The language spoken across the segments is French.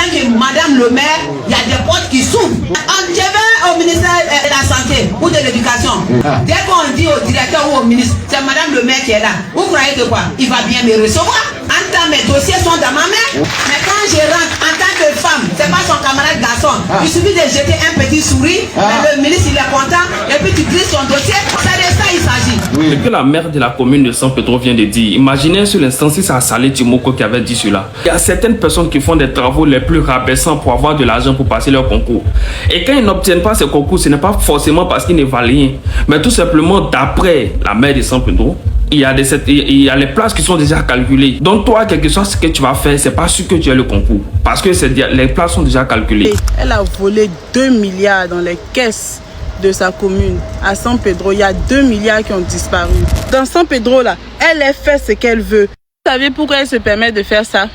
tant que Madame le maire, il y a des portes qui s'ouvrent. Je vais au ministère de la Santé ou de l'Éducation. Dès qu'on dit au directeur ou au ministre, c'est Madame le maire qui est là. Vous croyez que quoi? Il va bien me recevoir. En temps, mes dossiers sont dans ma main. Mais quand je rentre en tant que femme, c'est pas son camarade garçon. Il suffit de jeter un petit sourire, le ministre il est content, et puis tu glisses son dossier. C'est de ça il s'agit. Ce que la maire de la commune de San Pedro vient de dire, imaginez sur l'instant si c'est Saleh Timoko qui avait dit cela. Il y a certaines personnes qui font des travaux les plus rabaissants pour avoir de l'argent pour passer leur concours. Et quand ils n'obtiennent pas ce concours, ce n'est pas forcément parce qu'ils ne valent rien, mais tout simplement d'après la maire de San Pedro, il y a les places qui sont déjà calculées. Donc toi, quel que soit ce que tu vas faire, c'est pas sûr que tu as le concours. Parce que les places sont déjà calculées. Elle a volé 2 milliards dans les caisses de sa commune. À San Pedro, il y a 2 milliards qui ont disparu. Dans San Pedro, là, elle a fait ce qu'elle veut. Vous savez pourquoi elle se permet de faire ça?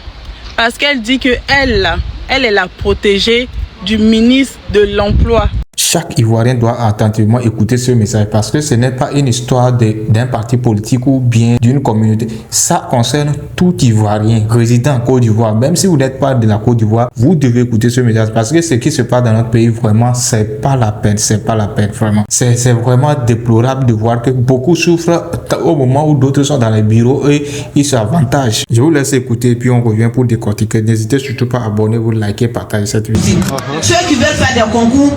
Parce qu'elle dit que elle est la protégée du ministre de l'Emploi. Chaque Ivoirien doit attentivement écouter ce message parce que ce n'est pas une histoire d'un parti politique ou bien d'une communauté. Ça concerne tout Ivoirien résident en Côte d'Ivoire. Même si vous n'êtes pas de la Côte d'Ivoire, vous devez écouter ce message parce que ce qui se passe dans notre pays, vraiment, c'est pas la peine. C'est pas la peine, vraiment. C'est vraiment déplorable de voir que beaucoup souffrent au moment où d'autres sont dans les bureaux et ils s'avantagent. Je vous laisse écouter puis on revient pour décortiquer. N'hésitez surtout pas à abonner-vous, liker, partager cette vidéo. Ceux qui veulent faire des concours,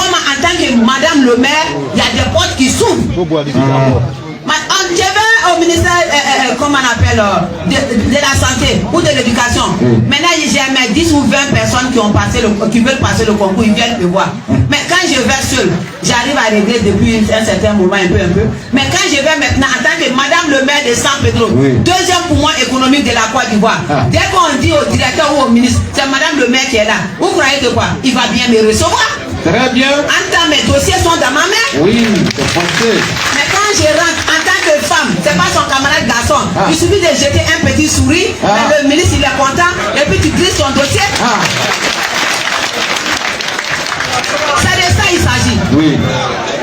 en tant que Madame le maire, il y a des portes qui s'ouvrent. Je vais au ministère, comment on appelle, de la Santé ou de l'Éducation. Maintenant, j'ai mes 10 ou 20 personnes qui veulent passer le concours, ils viennent me voir. Mais quand je vais seul, j'arrive à régler depuis un certain moment, un peu. Mais quand je vais maintenant, en tant que Madame le maire de San Pedro, deuxième poumon économique de la Côte d'Ivoire, dès qu'on dit au directeur ou au ministre, c'est Madame le maire qui est là. Vous croyez que quoi? Il va bien me recevoir. Très bien. En temps, mes dossiers sont dans ma main. Oui, c'est français. Mais quand je rentre en tant que femme, c'est pas son camarade garçon. Il suffit de jeter un petit sourire, le ministre il est content, et puis tu glisses son dossier. C'est de ça il s'agit. Oui.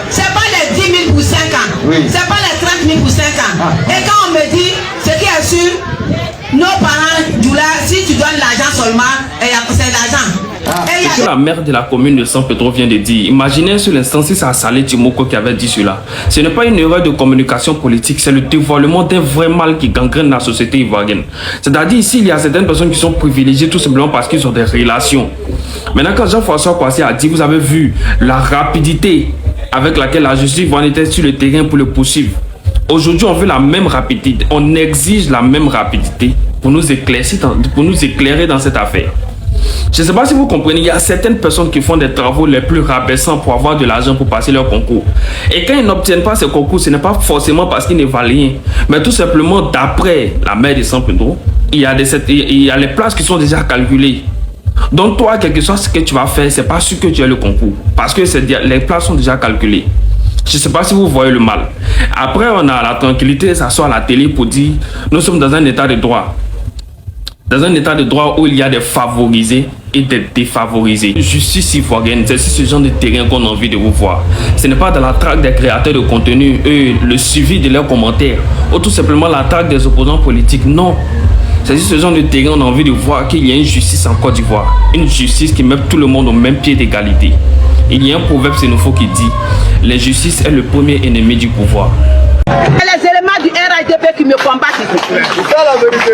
C'est pas les 10 000 pour 5 ans. Oui. C'est pas les 30 000 pour 5 ans. Et quand on me dit, ce qui est sûr, nos parents, si tu donnes l'argent seulement, c'est l'argent. Ce que la maire de la commune de San Pedro vient de dire, imaginez sur l'instant si c'est Saleh Timoko qui avait dit cela. Ce n'est pas une erreur de communication politique, c'est le dévoilement d'un vrai mal qui gangrène la société ivoirienne. C'est-à-dire ici, il y a certaines personnes qui sont privilégiées tout simplement parce qu'ils ont des relations. Maintenant, quand Jean-François Kouassi a dit, vous avez vu la rapidité avec laquelle la justice ivoirienne était sur le terrain pour le poursuivre. Aujourd'hui, on veut la même rapidité, on exige la même rapidité pour nous éclairer dans cette affaire. Je ne sais pas si vous comprenez, il y a certaines personnes qui font des travaux les plus rabaissants pour avoir de l'argent pour passer leur concours. Et quand ils n'obtiennent pas ce concours, ce n'est pas forcément parce qu'ils ne valent rien, mais tout simplement d'après la maire de San Pedro, il y a les places qui sont déjà calculées. Donc toi, quel que soit ce que tu vas faire, c'est pas sûr que tu as le concours, parce que les places sont déjà calculées. Je ne sais pas si vous voyez le mal. Après, on a la tranquillité de s'asseoir à la télé pour dire, nous sommes dans un état de droit. Dans un état de droit où il y a des favorisés et des défavorisés. Justice ivoirienne, c'est ce genre de terrain qu'on a envie de vous voir. Ce n'est pas dans la traque des créateurs de contenu, le suivi de leurs commentaires, ou tout simplement la traque des opposants politiques. Non. C'est ce genre de terrain qu'on a envie de voir qu'il y a une justice en Côte d'Ivoire. Une justice qui met tout le monde au même pied d'égalité. Il y a un proverbe sénophone qui dit « L'injustice est le premier ennemi du pouvoir ». Les éléments du RITP qui me combattent. C'est ça la vérité.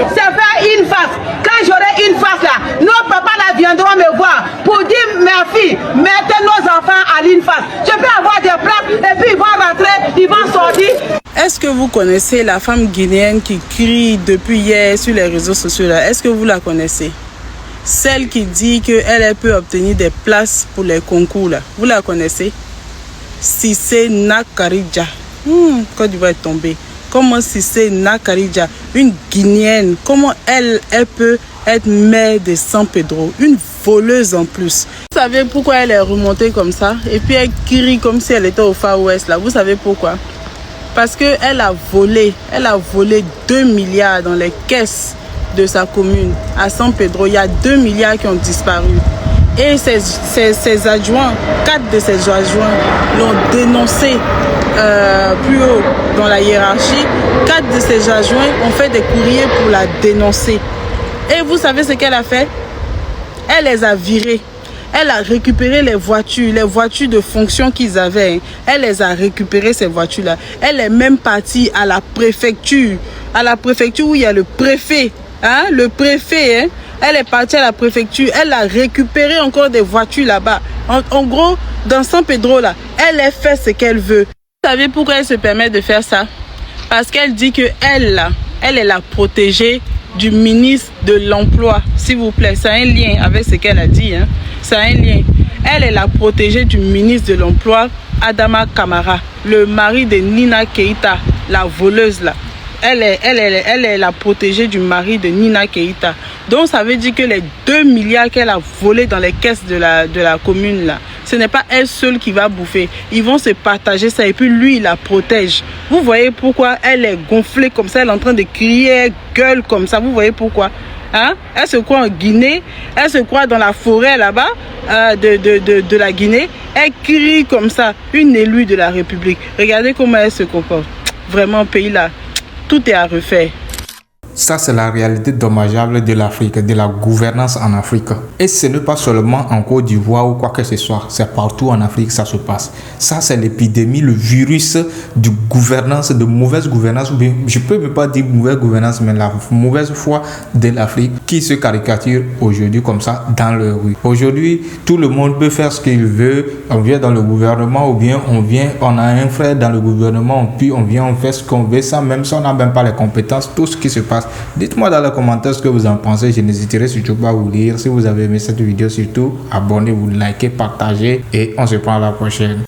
C'est faire une face. Quand j'aurai une face là, nos papas là viendront me voir pour dire ma fille, mettez nos enfants à l'une face. Je peux avoir des plaques et puis ils vont rentrer, ils vont sortir. Est-ce que vous connaissez la femme guinéenne qui crie depuis hier sur les réseaux sociaux là? Est-ce que vous la connaissez? Celle qui dit qu'elle peut obtenir des places pour les concours là. Vous la connaissez? Cissé Nakaridja. Côte d'Ivoire est tombée. Comment Cissé Nakaridja, une Guinéenne, comment elle peut être maire de San Pedro, une voleuse en plus. Vous savez pourquoi elle est remontée comme ça? Et puis elle crie comme si elle était au Far West là. Vous savez pourquoi? Parce qu'elle a volé 2 milliards dans les caisses de sa commune. À San Pedro, il y a 2 milliards qui ont disparu. Et ses adjoints, 4 de ses adjoints l'ont dénoncé plus haut dans la hiérarchie. 4 de ses adjoints ont fait des courriers pour la dénoncer. Et vous savez ce qu'elle a fait? Elle les a virés. Elle a récupéré les voitures de fonction qu'ils avaient. Elle les a récupérées, ces voitures-là. Elle est même partie à la préfecture où il y a le préfet. Hein? Le préfet, hein? Elle est partie à la préfecture. Elle a récupéré encore des voitures là-bas. En gros, dans San Pedro, là, elle a fait ce qu'elle veut. Vous savez pourquoi elle se permet de faire ça? Parce qu'elle dit que elle est la protégée du ministre de l'Emploi. S'il vous plaît, ça a un lien avec ce qu'elle a dit. Hein? Ça a un lien. Elle est la protégée du ministre de l'Emploi, Adama Kamara, le mari de Nina Keïta, la voleuse là. Elle est la protégée du mari de Nina Keïta. Donc ça veut dire que les 2 milliards qu'elle a volés dans les caisses de la commune là, ce n'est pas elle seule qui va bouffer. Ils vont se partager ça et puis lui il la protège. Vous voyez pourquoi elle est gonflée comme ça, elle est en train de crier, elle gueule comme ça. Vous voyez pourquoi? Hein? Elle se croit en Guinée, elle se croit dans la forêt là-bas de la Guinée. Elle crie comme ça, une élue de la République. Regardez comment elle se comporte. Vraiment, pays là, tout est à refaire. Ça, c'est la réalité dommageable de l'Afrique, de la gouvernance en Afrique. Et ce n'est pas seulement en Côte d'Ivoire ou quoi que ce soit, c'est partout en Afrique que ça se passe. Ça, c'est l'épidémie, le virus de gouvernance, de mauvaise gouvernance, je peux même pas dire mauvaise gouvernance, mais la mauvaise foi de l'Afrique qui se caricature aujourd'hui comme ça dans les rues. Aujourd'hui, tout le monde peut faire ce qu'il veut. On vient dans le gouvernement ou bien on a un frère dans le gouvernement, puis on fait ce qu'on veut, ça, même si on n'a même pas les compétences, tout ce qui se passe. Dites-moi dans les commentaires ce que vous en pensez. Je n'hésiterai surtout pas à vous lire. Si vous avez aimé cette vidéo, surtout abonnez-vous, likez, partagez et on se prend à la prochaine.